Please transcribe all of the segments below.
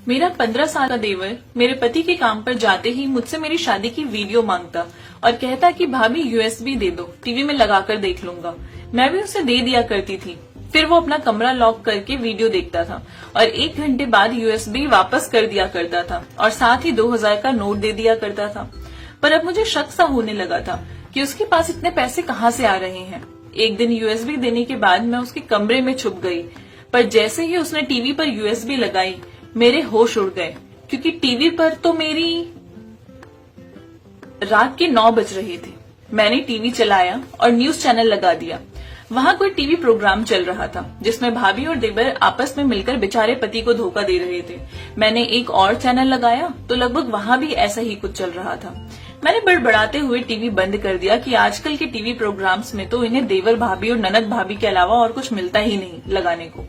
मेरा 15 साल का देवर मेरे पति के काम पर जाते ही मुझसे मेरी शादी की वीडियो मांगता और कहता कि भाभी यूएसबी दे दो, टीवी में लगाकर देख लूंगा। मैं भी उसे दे दिया करती थी। फिर वो अपना कमरा लॉक करके वीडियो देखता था और 1 घंटे बाद यूएसबी वापस कर दिया करता था और साथ ही 2000 का नोट दे दिया करता था। पर अब मुझे शक सा होने लगा था कि उसके पास इतने पैसे कहाँ से आ रहे हैं। एक दिन यूएसबी देने के बाद मैं उसके कमरे में छुप गई, पर जैसे ही उसने टीवी पर यूएसबी लगाई मेरे होश उड़ गए, क्योंकि टीवी पर तो मेरी रात के 9 बज रहे थे। मैंने टीवी चलाया और न्यूज चैनल लगा दिया। वहां कोई टीवी प्रोग्राम चल रहा था जिसमें भाभी और देवर आपस में मिलकर बेचारे पति को धोखा दे रहे थे। मैंने एक और चैनल लगाया तो लगभग वहां भी ऐसा ही कुछ चल रहा था। मैंने बड़बड़ाते हुए टीवी बंद कर दिया कि आजकल के टीवी प्रोग्राम्स में तो इन्हें देवर भाभी और ननद भाभी के अलावा और कुछ मिलता ही नहीं लगाने को।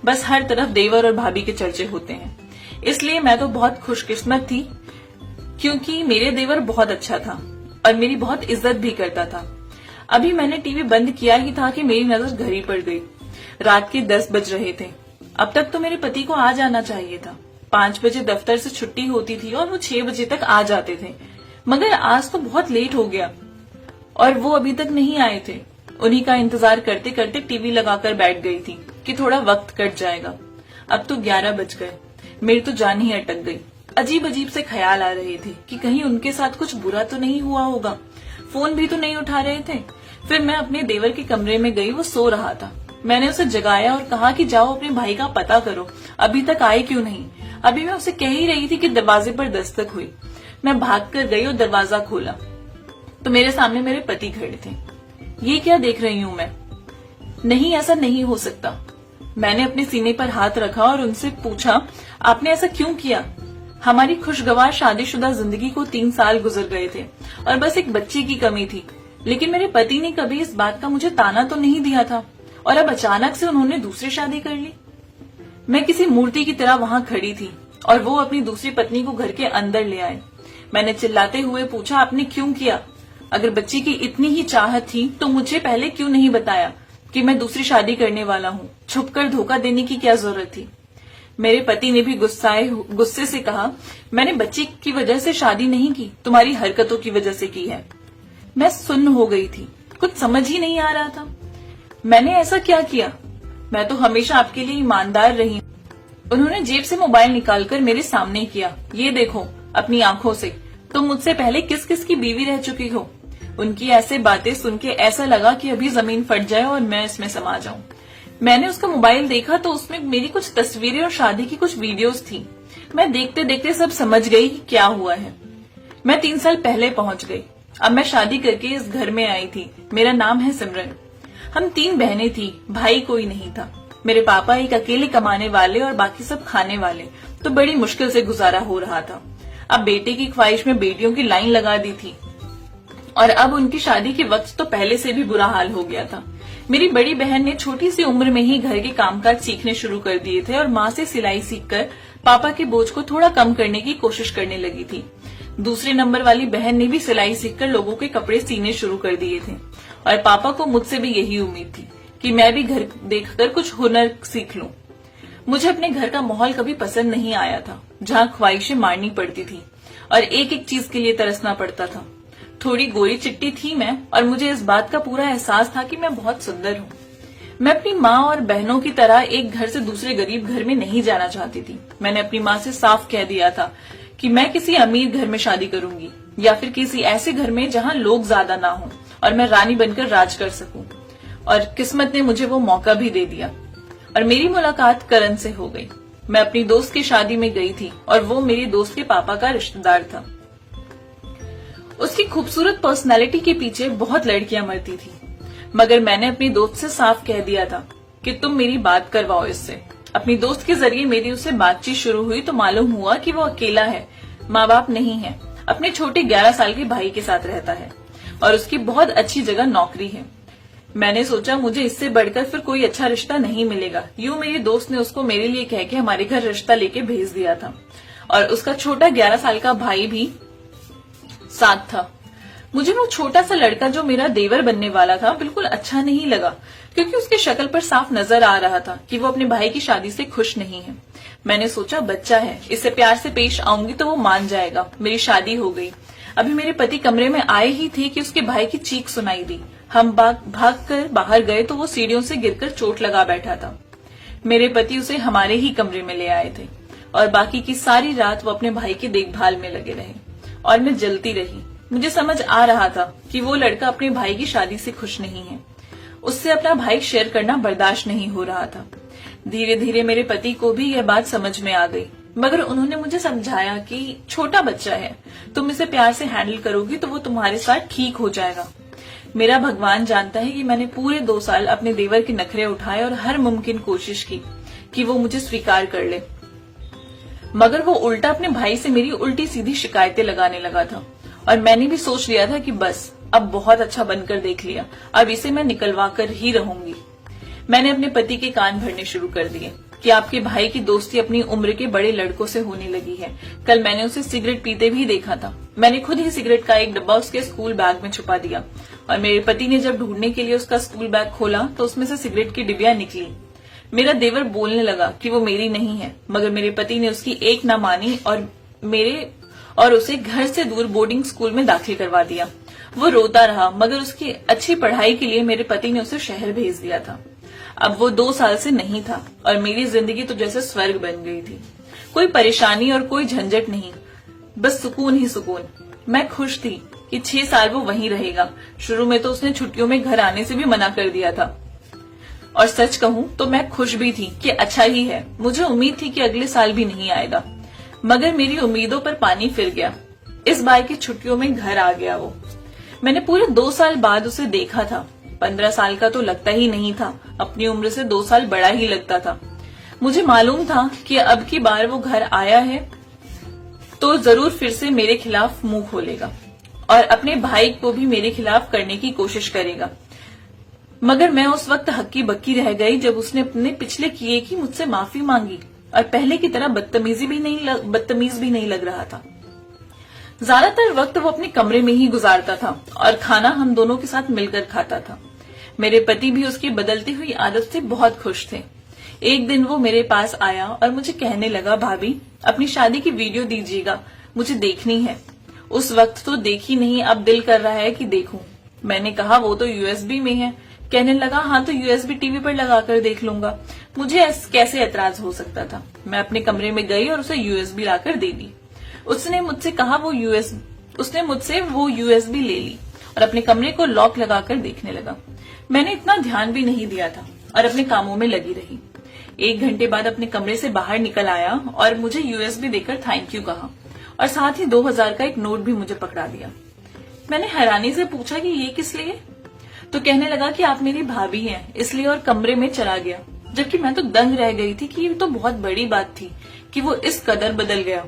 बस हर तरफ देवर और भाभी के चर्चे होते हैं। इसलिए मैं तो बहुत खुशकिस्मत थी, क्योंकि मेरे देवर बहुत अच्छा था और मेरी बहुत इज्जत भी करता था। अभी मैंने टीवी बंद किया ही था कि मेरी नजर घड़ी पर गई। रात के 10 बज रहे थे। अब तक तो मेरे पति को आ जाना चाहिए था। 5 बजे दफ्तर से छुट्टी होती थी और वो 6 बजे तक आ जाते थे, मगर आज तो बहुत लेट हो गया और वो अभी तक नहीं आए थे। उन्हीं का इंतजार करते करते टीवी लगाकर बैठ गई थी कि थोड़ा वक्त कट जाएगा। अब तो 11 बज गए। मेरी तो जान ही अटक गई। अजीब अजीब से ख्याल आ रहे थे कि कहीं उनके साथ कुछ बुरा तो नहीं हुआ होगा। फोन भी तो नहीं उठा रहे थे। फिर मैं अपने देवर के कमरे में गई। वो सो रहा था। मैंने उसे जगाया और कहा कि जाओ अपने भाई का पता करो, अभी तक आए क्यों नहीं। अभी मैं उसे कह ही रही थी कि दरवाजे पर दस्तक हुई। मैं भाग कर गई और दरवाजा खोला तो मेरे सामने मेरे पति खड़े थे। ये क्या देख रही हूं मैं? नहीं, ऐसा नहीं हो सकता। मैंने अपने सीने पर हाथ रखा और उनसे पूछा, आपने ऐसा क्यों किया? हमारी खुशगवार शादीशुदा जिंदगी को 3 साल गुजर गए थे और बस एक बच्चे की कमी थी, लेकिन मेरे पति ने कभी इस बात का मुझे ताना तो नहीं दिया था और अब अचानक से उन्होंने दूसरी शादी कर ली। मैं किसी मूर्ति की तरह वहां खड़ी थी और वो अपनी दूसरी पत्नी को घर के अंदर ले आए। मैंने चिल्लाते हुए पूछा, आपने क्यों किया? अगर बच्ची की इतनी ही चाहत थी तो मुझे पहले क्यों नहीं बताया कि मैं दूसरी शादी करने वाला हूँ? छुपकर धोखा देने की क्या जरूरत थी? मेरे पति ने भी गुस्से से कहा, मैंने बच्ची की वजह से शादी नहीं की, तुम्हारी हरकतों की वजह से की है। मैं सुन्न हो गई थी। कुछ समझ ही नहीं आ रहा था। मैंने ऐसा क्या किया? मैं तो हमेशा आपके लिए ईमानदार रही। उन्होंने जेब से मोबाइल निकालकर मेरे सामने किया। ये देखो अपनी आंखों से, तुम मुझसे पहले किस किस की बीवी रह चुकी हो। उनकी ऐसे बातें सुन के ऐसा लगा कि अभी जमीन फट जाए और मैं इसमें समा जाऊं। मैंने उसका मोबाइल देखा तो उसमें मेरी कुछ तस्वीरें और शादी की कुछ वीडियोस थी। मैं देखते देखते सब समझ गई कि क्या हुआ है। मैं 3 साल पहले पहुंच गई। अब मैं शादी करके इस घर में आई थी। मेरा नाम है सिमरन। हम 3 बहनें थी, भाई कोई नहीं था। मेरे पापा एक अकेले कमाने वाले और बाकी सब खाने वाले, तो बड़ी मुश्किल से गुजारा हो रहा था। अब बेटे की ख्वाहिश में बेटियों की लाइन लगा दी थी और अब उनकी शादी के वक्त तो पहले से भी बुरा हाल हो गया था। मेरी बड़ी बहन ने छोटी सी उम्र में ही घर के कामकाज सीखने शुरू कर दिए थे और माँ से सिलाई सीखकर पापा के बोझ को थोड़ा कम करने की कोशिश करने लगी थी। दूसरे नंबर वाली बहन ने भी सिलाई सीखकर लोगों के कपड़े सीने शुरू कर दिए थे और पापा को मुझसे भी यही उम्मीद थी कि मैं भी घर देखकर कुछ हुनर सीख लूं। मुझे अपने घर का माहौल कभी पसंद नहीं आया था, जहाँ ख्वाहिशें मारनी पड़ती थी और एक एक चीज के लिए तरसना पड़ता था। थोड़ी गोरी चिट्टी थी मैं और मुझे इस बात का पूरा एहसास था कि मैं बहुत सुंदर हूँ। मैं अपनी माँ और बहनों की तरह एक घर से दूसरे गरीब घर में नहीं जाना चाहती थी। मैंने अपनी माँ से साफ कह दिया था कि मैं किसी अमीर घर में शादी करूंगी या फिर किसी ऐसे घर में जहाँ लोग ज्यादा ना हो और मैं रानी बनकर राज कर सकूं। और किस्मत ने मुझे वो मौका भी दे दिया और मेरी मुलाकात करण से हो गई। मैं अपनी दोस्त की शादी में गई थी और वो मेरी दोस्त के पापा का रिश्तेदार था। उसकी खूबसूरत पर्सनालिटी के पीछे बहुत लड़कियां मरती थी, मगर मैंने अपनी दोस्त से साफ कह दिया था कि तुम मेरी बात करवाओ इससे। अपनी दोस्त के जरिए मेरी उससे बातचीत शुरू हुई तो मालूम हुआ कि वो अकेला है, माँ बाप नहीं है, अपने छोटे 11 साल के भाई के साथ रहता है और उसकी बहुत अच्छी जगह नौकरी है। मैंने सोचा मुझे इससे बढ़कर फिर कोई अच्छा रिश्ता नहीं मिलेगा। यूं मेरी दोस्त ने उसको मेरे लिए कह के हमारे घर रिश्ता लेके भेज दिया था और उसका छोटा 11 साल का भाई भी साथ था। मुझे वो छोटा सा लड़का जो मेरा देवर बनने वाला था बिल्कुल अच्छा नहीं लगा। क्योंकि उसके शक्ल पर साफ नजर आ रहा था कि वो अपने भाई की शादी से खुश नहीं है। मैंने सोचा बच्चा है, इससे प्यार से पेश आऊंगी तो वो मान जाएगा। मेरी शादी हो गई। अभी मेरे पति कमरे में आए ही थे कि उसके भाई की चीख सुनाई दी। हम भाग कर बाहर गए तो वो सीढ़ियों से गिरकर चोट लगा बैठा था। मेरे पति उसे हमारे ही कमरे में ले आए थे और बाकी की सारी रात वो अपने भाई की देखभाल में लगे रहे और मैं जलती रही। मुझे समझ आ रहा था कि वो लड़का अपने भाई की शादी से खुश नहीं है। उससे अपना भाई शेयर करना बर्दाश्त नहीं हो रहा था। धीरे धीरे मेरे पति को भी यह बात समझ में आ गई, मगर उन्होंने मुझे समझाया कि छोटा बच्चा है, तुम इसे प्यार से हैंडल करोगी तो वो तुम्हारे साथ ठीक हो जाएगा। मेरा भगवान जानता है कि मैंने पूरे 2 साल अपने देवर के नखरे उठाए और हर मुमकिन कोशिश की कि वो मुझे स्वीकार कर ले, मगर वो उल्टा अपने भाई से मेरी उल्टी सीधी शिकायतें लगाने लगा था। और मैंने भी सोच लिया था कि बस अब बहुत अच्छा बनकर देख लिया, अब इसे मैं निकलवा कर ही रहूंगी। मैंने अपने पति के कान भरने शुरू कर दिए कि आपके भाई की दोस्ती अपनी उम्र के बड़े लड़कों से होने लगी है। कल मैंने उसे सिगरेट पीते भी देखा था। मैंने खुद ही सिगरेट का एक डब्बा उसके स्कूल बैग में छुपा दिया और मेरे पति ने जब ढूंढने के लिए उसका स्कूल बैग खोला तो उसमें से सिगरेट की डिबिया निकली। मेरा देवर बोलने लगा कि वो मेरी नहीं है, मगर मेरे पति ने उसकी एक ना मानी और उसे घर से दूर बोर्डिंग स्कूल में दाखिल करवा दिया। वो रोता रहा, मगर उसकी अच्छी पढ़ाई के लिए मेरे पति ने उसे शहर भेज दिया था। अब वो 2 साल से नहीं था और मेरी जिंदगी तो जैसे स्वर्ग बन गई थी। कोई परेशानी और कोई झंझट नहीं, बस सुकून ही सुकून। मैं खुश थी कि 6 साल वो वहीं रहेगा। शुरू में तो उसने छुट्टियों में घर आने से भी मना कर दिया था और सच कहूं तो मैं खुश भी थी कि अच्छा ही है। मुझे उम्मीद थी कि अगले साल भी नहीं आएगा, मगर मेरी उम्मीदों पर पानी फिर गया। इस बार की छुट्टियों में घर आ गया वो। मैंने पूरे 2 साल बाद उसे देखा था। 15 साल का तो लगता ही नहीं था, अपनी उम्र से 2 साल बड़ा ही लगता था। मुझे मालूम था कि अब की बार वो घर आया है तो जरूर फिर से मेरे खिलाफ मुंह खोलेगा और अपने भाई को भी मेरे खिलाफ करने की कोशिश करेगा। मगर मैं उस वक्त हक्की बक्की रह गई जब उसने अपने पिछले किए की मुझसे माफी मांगी और पहले की तरह बदतमीज भी नहीं लग रहा था। ज्यादातर वक्त वो अपने कमरे में ही गुजारता था और खाना हम दोनों के साथ मिलकर खाता था। मेरे पति भी उसकी बदलती हुई आदत से बहुत खुश थे। एक दिन वो मेरे पास आया और मुझे कहने लगा, भाभी अपनी शादी की वीडियो दीजिएगा, मुझे देखनी है। उस वक्त तो देखी नहीं, अब दिल कर रहा है कि देखूं। मैंने कहा वो तो यूएसबी में है। कहने लगा, हाँ तो यूएसबी टीवी पर लगाकर देख लूंगा। मुझे कैसे ऐतराज हो सकता था। मैं अपने कमरे में गई और उसे यूएसबी लाकर दे दी। उसने मुझसे वो यूएसबी ले ली और अपने कमरे को लॉक लगाकर देखने लगा। मैंने इतना ध्यान भी नहीं दिया था और अपने कामों में लगी रही। 1 घंटे बाद अपने कमरे से बाहर निकल आया और मुझे यूएसबी देकर थैंक यू कहा और साथ ही 2000 का एक नोट भी मुझे पकड़ा दिया। मैंने हैरानी से पूछा कि ये किस लिए? तो कहने लगा कि आप मेरी भाभी हैं इसलिए, और कमरे में चला गया। जबकि मैं तो दंग रह गई थी कि ये तो बहुत बड़ी बात थी कि वो इस कदर बदल गया।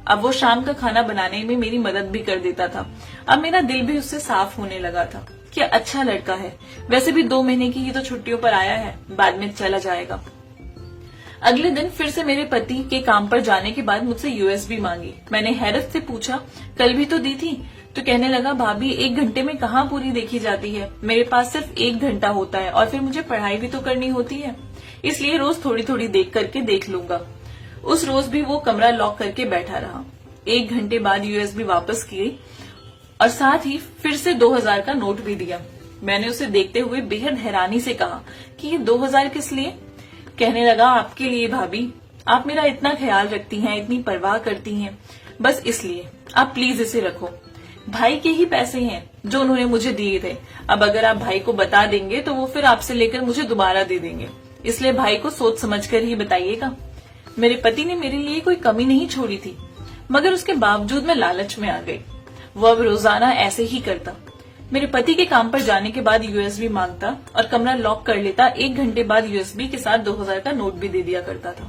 अब वो शाम का खाना बनाने में मेरी मदद भी कर देता था। अब मेरा दिल भी उससे साफ होने लगा था कि अच्छा लड़का है। वैसे भी 2 महीने की ही तो छुट्टियों पर आया है, बाद में चला जाएगा। अगले दिन फिर से मेरे पति के काम पर जाने के बाद मुझसे यूएसबी मांगी। मैंने हैरत से पूछा, कल भी तो दी थी। तो कहने लगा, भाभी 1 घंटे में कहाँ पूरी देखी जाती है, मेरे पास सिर्फ 1 घंटा होता है और फिर मुझे पढ़ाई भी तो करनी होती है, इसलिए रोज थोड़ी थोड़ी देख करके देख लूंगा। उस रोज भी वो कमरा लॉक करके बैठा रहा। 1 घंटे बाद यूएसबी वापस की और साथ ही फिर से 2000 का नोट भी दिया। मैंने उसे देखते हुए बेहद हैरानी से कहा कि ये 2000 किस लिए? कहने लगा, आपके लिए भाभी, आप मेरा इतना ख्याल रखती हैं, इतनी परवाह करती हैं, बस इसलिए आप प्लीज इसे रखो। भाई के ही पैसे हैं जो उन्होंने मुझे दिए थे। अब अगर आप भाई को बता देंगे तो वो फिर आपसे लेकर मुझे दोबारा दे देंगे, इसलिए भाई को सोच समझकर ही बताइएगा। मेरे पति ने मेरे लिए कोई कमी नहीं छोड़ी थी, मगर उसके बावजूद मैं लालच में आ गई। वो अब रोजाना ऐसे ही करता। मेरे पति के काम पर जाने के बाद यूएसबी मांगता और कमरा लॉक कर लेता। 1 घंटे बाद यूएसबी के साथ 2000 का नोट भी दे दिया करता था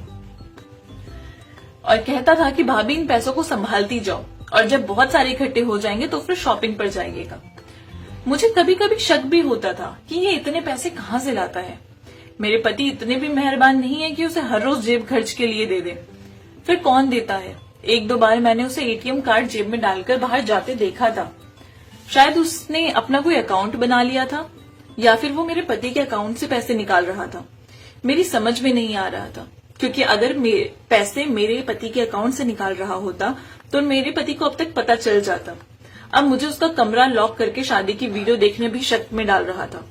और कहता था कि भाभी इन पैसों को संभालती जाओ और जब बहुत सारे इकट्ठे हो जाएंगे तो फिर शॉपिंग पर जाइएगा। मुझे कभी कभी शक भी होता था कि ये इतने पैसे कहाँ से लाता है। मेरे पति इतने भी मेहरबान नहीं है कि उसे हर रोज जेब खर्च के लिए दे दे। फिर कौन देता है? 1-2 बार मैंने उसे एटीएम कार्ड जेब में डालकर बाहर जाते देखा था। शायद उसने अपना कोई अकाउंट बना लिया था। या फिर वो मेरे पति के अकाउंट से पैसे निकाल रहा था। मेरी समझ में नहीं आ रहा था, क्योंकि अगर पैसे मेरे पति के अकाउंट से निकाल रहा होता तो मेरे पति को अब तक पता चल जाता। अब मुझे उसका कमरा लॉक करके शादी की वीडियो देखने भी शक में डाल रहा था।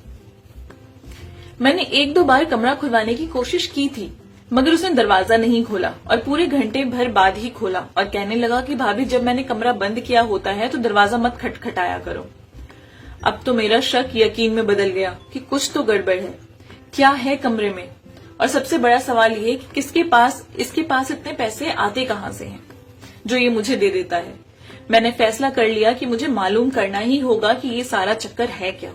मैंने 1-2 बार कमरा खुलवाने की कोशिश की थी, मगर उसने दरवाजा नहीं खोला और पूरे घंटे भर बाद ही खोला और कहने लगा कि भाभी, जब मैंने कमरा बंद किया होता है तो दरवाजा मत खटखटाया करो। अब तो मेरा शक यकीन में बदल गया कि कुछ तो गड़बड़ है। क्या है कमरे में? और सबसे बड़ा सवाल ये कि इसके पास इतने पैसे आते कहां से हैं जो ये मुझे दे देता है। मैंने फैसला कर लिया कि मुझे मालूम करना ही होगा कि ये सारा चक्कर है क्या,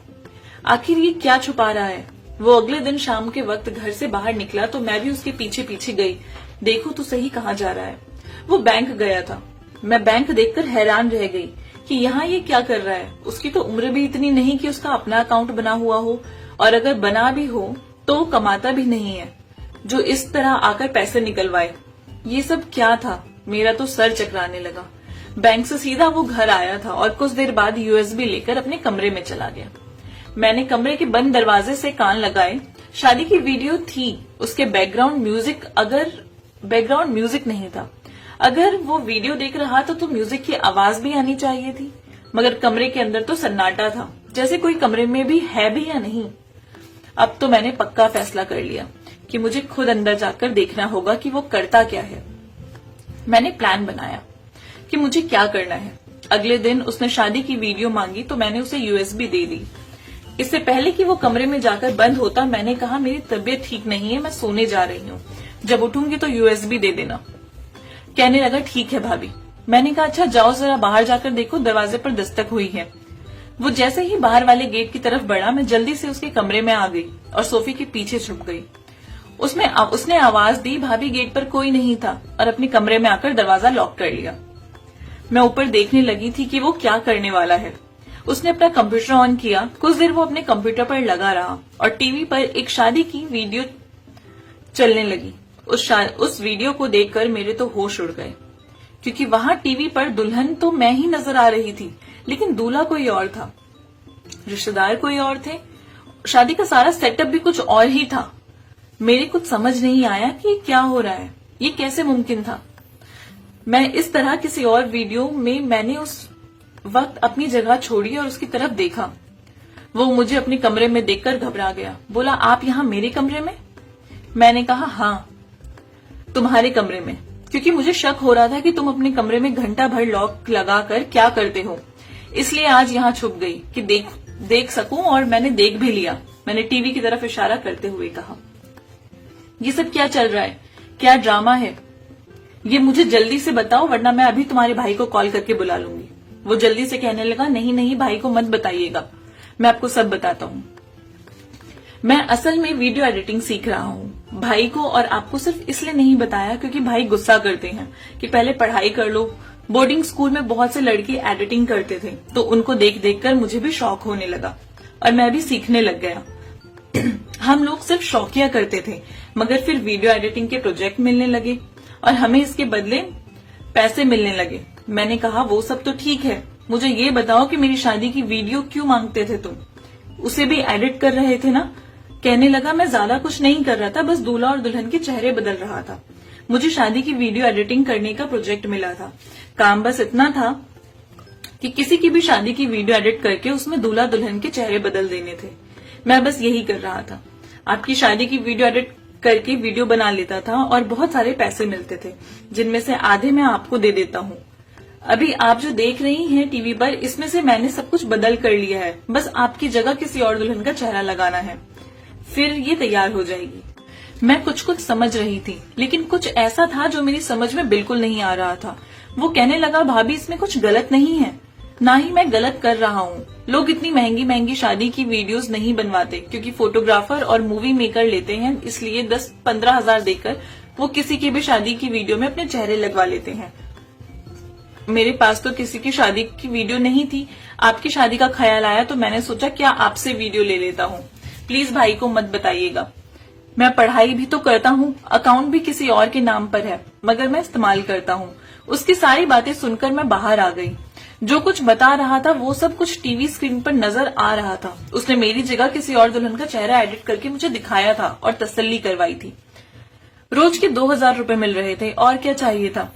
आखिर ये क्या छुपा रहा है। वो अगले दिन शाम के वक्त घर से बाहर निकला तो मैं भी उसके पीछे पीछे गई। देखो तो सही कहाँ जा रहा है। वो बैंक गया था। मैं बैंक देखकर हैरान रह गई कि यहाँ ये क्या कर रहा है। उसकी तो उम्र भी इतनी नहीं कि उसका अपना अकाउंट बना हुआ हो, और अगर बना भी हो तो कमाता भी नहीं है जो इस तरह आकर पैसे निकलवाए। ये सब क्या था? मेरा तो सर चकराने लगा। बैंक से सीधा वो घर आया था और कुछ देर बाद यूएसबी लेकर अपने कमरे में चला गया। मैंने कमरे के बंद दरवाजे से कान लगाए। शादी की वीडियो थी, उसके बैकग्राउंड म्यूजिक नहीं था। अगर वो वीडियो देख रहा था तो म्यूजिक की आवाज भी आनी चाहिए थी, मगर कमरे के अंदर तो सन्नाटा था, जैसे कोई कमरे में भी है भी या नहीं। अब तो मैंने पक्का फैसला कर लिया कि मुझे खुद अंदर जाकर देखना होगा कि वो करता क्या है। मैंने प्लान बनाया कि मुझे क्या करना है। अगले दिन उसने शादी की वीडियो मांगी तो मैंने उसे यूएसबी दे दी। इससे पहले कि वो कमरे में जाकर बंद होता, मैंने कहा, मेरी तबीयत ठीक नहीं है, मैं सोने जा रही हूँ, जब उठूंगी तो यूएसबी दे देना। कहने लगा, ठीक है भाभी। मैंने कहा, अच्छा जाओ जरा बाहर जाकर देखो, दरवाजे पर दस्तक हुई है। वो जैसे ही बाहर वाले गेट की तरफ बढ़ा, मैं जल्दी से उसके कमरे में आ गई और सोफे के पीछे छुप गई। उसने आवाज दी, भाभी गेट पर कोई नहीं था, और अपने कमरे में आकर दरवाजा लॉक कर लिया। मैं ऊपर देखने लगी थी कि वो क्या करने वाला है। उसने अपना कंप्यूटर ऑन किया। कुछ देर वो अपने कंप्यूटर पर लगा रहा और टीवी पर एक शादी की वीडियो चलने लगी। उस वीडियो को देखकर मेरे तो होश उड़ गए, क्योंकि वहां टीवी पर दुल्हन तो मैं ही नजर आ रही थी, लेकिन दूल्हा कोई और था, रिश्तेदार कोई और थे। शादी का सारा सेटअप भी कुछ और ही था। मेरे कुछ समझ नहीं आया कि क्या हो रहा है, ये कैसे मुमकिन था। मैं इस तरह किसी और वीडियो में मैंने उस वक्त अपनी जगह छोड़ी और उसकी तरफ देखा। वो मुझे अपने कमरे में देखकर घबरा गया। बोला, आप यहाँ मेरे कमरे में? मैंने कहा, हाँ तुम्हारे कमरे में, क्योंकि मुझे शक हो रहा था कि तुम अपने कमरे में घंटा भर लॉक लगाकर क्या करते हो, इसलिए आज यहाँ छुप गई कि देख सकूं, और मैंने देख भी लिया। मैंने टीवी की तरफ इशारा करते हुए कहा, ये सब क्या चल रहा है? क्या ड्रामा है? ये मुझे जल्दी से बताओ, वरना मैं अभी तुम्हारे भाई को कॉल करके बुला लूंगी। वो जल्दी से कहने लगा, नहीं नहीं भाई को मत बताइएगा, मैं आपको सब बताता हूँ। मैं असल में वीडियो एडिटिंग सीख रहा हूँ। भाई को और आपको सिर्फ इसलिए नहीं बताया क्योंकि भाई गुस्सा करते हैं कि पहले पढ़ाई कर लो। बोर्डिंग स्कूल में बहुत से लड़के एडिटिंग करते थे, तो उनको देख देख कर मुझे भी शौक होने लगा और मैं भी सीखने लग गया। हम लोग सिर्फ शौकिया करते थे, मगर फिर वीडियो एडिटिंग के प्रोजेक्ट मिलने लगे और हमें इसके बदले पैसे मिलने लगे। मैंने कहा, वो सब तो ठीक है, मुझे ये बताओ कि मेरी शादी की वीडियो क्यों मांगते थे तुम? उसे भी एडिट कर रहे थे ना? कहने लगा, मैं ज्यादा कुछ नहीं कर रहा था, बस दूल्हा और दुल्हन के चेहरे बदल रहा था। मुझे शादी की वीडियो एडिटिंग करने का प्रोजेक्ट मिला था। काम बस इतना था कि किसी की भी शादी की वीडियो एडिट करके उसमें दूल्हा दुल्हन के चेहरे बदल देने थे। मैं बस यही कर रहा था। आपकी शादी की वीडियो एडिट करके वीडियो बना लेता था और बहुत सारे पैसे मिलते थे, जिनमें से आधे मैं आपको दे देता हूँ। अभी आप जो देख रही हैं टीवी पर, इसमें से मैंने सब कुछ बदल कर लिया है, बस आपकी जगह किसी और दुल्हन का चेहरा लगाना है, फिर ये तैयार हो जाएगी। मैं कुछ कुछ समझ रही थी, लेकिन कुछ ऐसा था जो मेरी समझ में बिल्कुल नहीं आ रहा था। वो कहने लगा, भाभी इसमें कुछ गलत नहीं है, ना ही मैं गलत कर रहा हूँ। लोग इतनी महंगी महंगी शादी की वीडियोस नहीं बनवाते, क्योंकि फोटोग्राफर और मूवी मेकर लेते हैं, इसलिए 10-15 हजार देकर वो किसी की भी शादी की वीडियो में अपने चेहरे लगवा लेते हैं। मेरे पास तो किसी की शादी की वीडियो नहीं थी। आपकी शादी का ख्याल आया तो मैंने सोचा क्या आपसे वीडियो ले लेता हूँ। प्लीज भाई को मत बताइएगा। मैं पढ़ाई भी तो करता हूँ, अकाउंट भी किसी और के नाम पर है, मगर मैं इस्तेमाल करता हूँ। उसकी सारी बातें सुनकर मैं बाहर आ गई। जो कुछ बता रहा था वो सब कुछ टीवी स्क्रीन पर नजर आ रहा था। उसने मेरी जगह किसी और दुल्हन का चेहरा एडिट करके मुझे दिखाया था और तसल्ली करवाई थी। रोज के 2000 रुपए मिल रहे थे और क्या चाहिए था,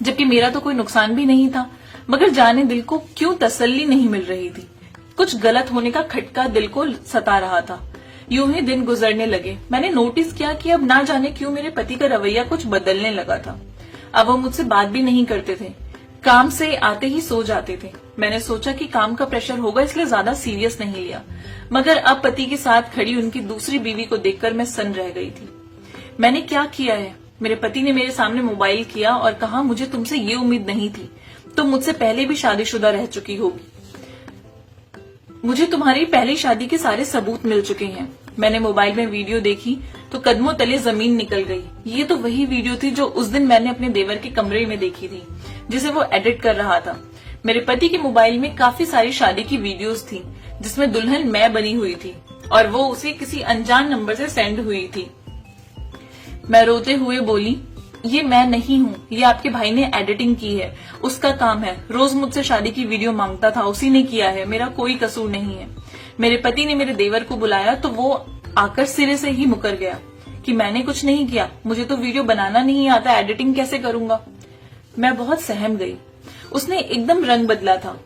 जबकि मेरा तो कोई नुकसान भी नहीं था। मगर जाने दिल को क्यों तसल्ली नहीं मिल रही थी। कुछ गलत होने का खटका दिल को सता रहा था। यूं ही दिन गुजरने लगे। मैंने नोटिस किया कि अब ना जाने क्यों मेरे पति का रवैया कुछ बदलने लगा था। अब वो मुझसे बात भी नहीं करते थे, काम से आते ही सो जाते थे। मैंने सोचा कि काम का प्रेशर होगा, इसलिए ज्यादा सीरियस नहीं लिया। मगर अब पति के साथ खड़ी उनकी दूसरी बीवी को देखकर मैं सन्न रह गई थी। मैंने क्या किया है? मेरे पति ने मेरे सामने मोबाइल किया और कहा, मुझे तुमसे ये उम्मीद नहीं थी, तुम मुझसे पहले भी शादीशुदा रह चुकी होगी। मुझे तुम्हारी पहली शादी के सारे सबूत मिल चुके हैं। मैंने मोबाइल में वीडियो देखी तो कदमों तले जमीन निकल गई। ये तो वही वीडियो थी जो उस दिन मैंने अपने देवर के कमरे में देखी थी, जिसे वो एडिट कर रहा था। मेरे पति के मोबाइल में काफी सारी शादी की वीडियोस थी, जिसमें दुल्हन मैं बनी हुई थी और वो उसे किसी अनजान नंबर से सेंड हुई थी। मैं रोते हुए बोली, ये मैं नहीं हूँ, ये आपके भाई ने एडिटिंग की है, उसका काम है। रोज मुझसे शादी की वीडियो मांगता था, उसी ने किया है, मेरा कोई कसूर नहीं है। मेरे पति ने मेरे देवर को बुलाया तो वो आकर सिरे से ही मुकर गया कि मैंने कुछ नहीं किया, मुझे तो वीडियो बनाना नहीं आता, एडिटिंग कैसे करूंगा। मैं बहुत सहम गई। उसने एकदम रंग बदला था।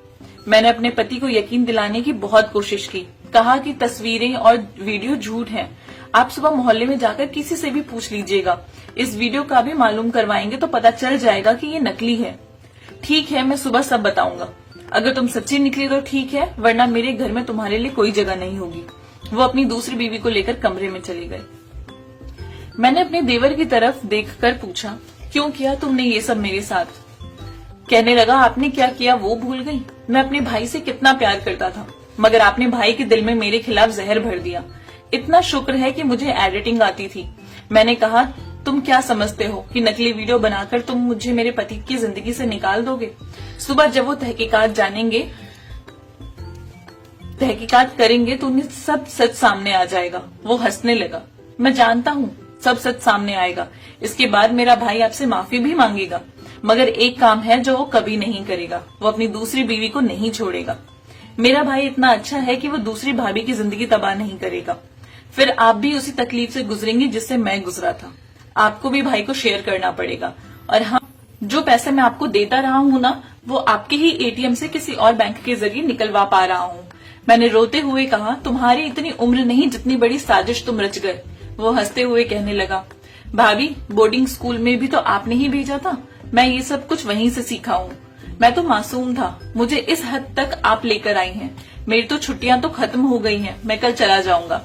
मैंने अपने पति को यकीन दिलाने की बहुत कोशिश की, कहा कि तस्वीरें और वीडियो झूठ हैं। आप सुबह मोहल्ले में जाकर किसी से भी पूछ लीजिएगा, इस वीडियो का भी मालूम करवाएंगे तो पता चल जाएगा कि ये नकली है। ठीक है, मैं सुबह सब बताऊंगा। अगर तुम सच्ची निकली तो ठीक है, वरना मेरे घर में तुम्हारे लिए कोई जगह नहीं होगी। वो अपनी दूसरी बीवी को लेकर कमरे में चले गए। मैंने अपने देवर की तरफ देखकर पूछा, क्यों किया तुमने ये सब मेरे साथ? कहने लगा, आपने क्या किया वो भूल गई। मैं अपने भाई से कितना प्यार करता था, मगर आपने भाई के दिल में मेरे खिलाफ जहर भर दिया। इतना शुक्र है कि मुझे एडिटिंग आती थी। मैंने कहा, तुम क्या समझते हो कि नकली वीडियो बनाकर तुम मुझे मेरे पति की जिंदगी से निकाल दोगे? सुबह जब वो तहकीकात करेंगे तो उन्हें सब सच सामने आ जाएगा। वो हंसने लगा। मैं जानता हूँ सब सच सामने आएगा। इसके बाद मेरा भाई आपसे माफी भी मांगेगा, मगर एक काम है जो वो कभी नहीं करेगा, वो अपनी दूसरी बीवी को नहीं छोड़ेगा। मेरा भाई इतना अच्छा है कि वो दूसरी भाभी की जिंदगी तबाह नहीं करेगा। फिर आप भी उसी तकलीफ से गुजरेंगी जिससे मैं गुजरा था। आपको भी भाई को शेयर करना पड़ेगा। और हाँ, जो पैसे मैं आपको देता रहा हूँ ना, वो आपके ही एटीएम से किसी और बैंक के जरिए निकलवा पा रहा हूँ। मैंने रोते हुए कहा, तुम्हारी इतनी उम्र नहीं जितनी बड़ी साजिश तुम रच गए। वो हंसते हुए कहने लगा, भाभी बोर्डिंग स्कूल में भी तो आपने ही भेजा था, मैं ये सब कुछ वहीं से सीखा हूँ। मैं तो मासूम था, मुझे इस हद तक आप लेकर आई हैं। मेरी तो छुट्टियां तो खत्म हो गई हैं, मैं कल चला जाऊंगा।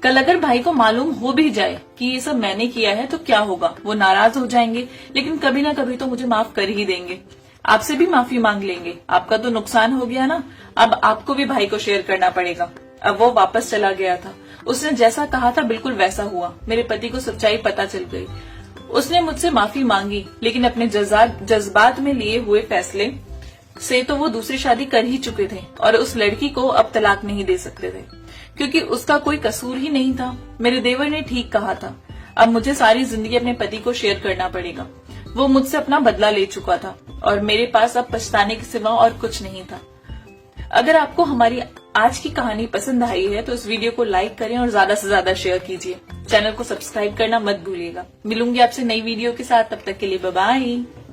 कल अगर भाई को मालूम हो भी जाए कि ये सब मैंने किया है तो क्या होगा? वो नाराज हो जाएंगे, लेकिन कभी ना कभी तो मुझे माफ कर ही देंगे। आपसे भी माफी मांग लेंगे। आपका तो नुकसान हो गया ना, अब आपको भी भाई को शेयर करना पड़ेगा। अब वो वापस चला गया था। उसने जैसा कहा था बिल्कुल वैसा हुआ। मेरे पति को सच्चाई पता चल गई। उसने मुझसे माफी मांगी, लेकिन अपने जज्बात में लिए हुए फैसले से तो वो दूसरी शादी कर ही चुके थे और उस लड़की को अब तलाक नहीं दे सकते थे, क्योंकि उसका कोई कसूर ही नहीं था। मेरे देवर ने ठीक कहा था। अब मुझे सारी जिंदगी अपने पति को शेयर करना पड़ेगा। वो मुझसे अपना बदला ले चुका था और मेरे पास अब पछताने के सिवा और कुछ नहीं था। अगर आपको हमारी आज की कहानी पसंद आई है तो इस वीडियो को लाइक करें और ज्यादा से ज्यादा शेयर कीजिए। चैनल को सब्सक्राइब करना मत भूलिएगा। मिलूंगी आपसे नई वीडियो के साथ, तब तक के लिए बाय बाय।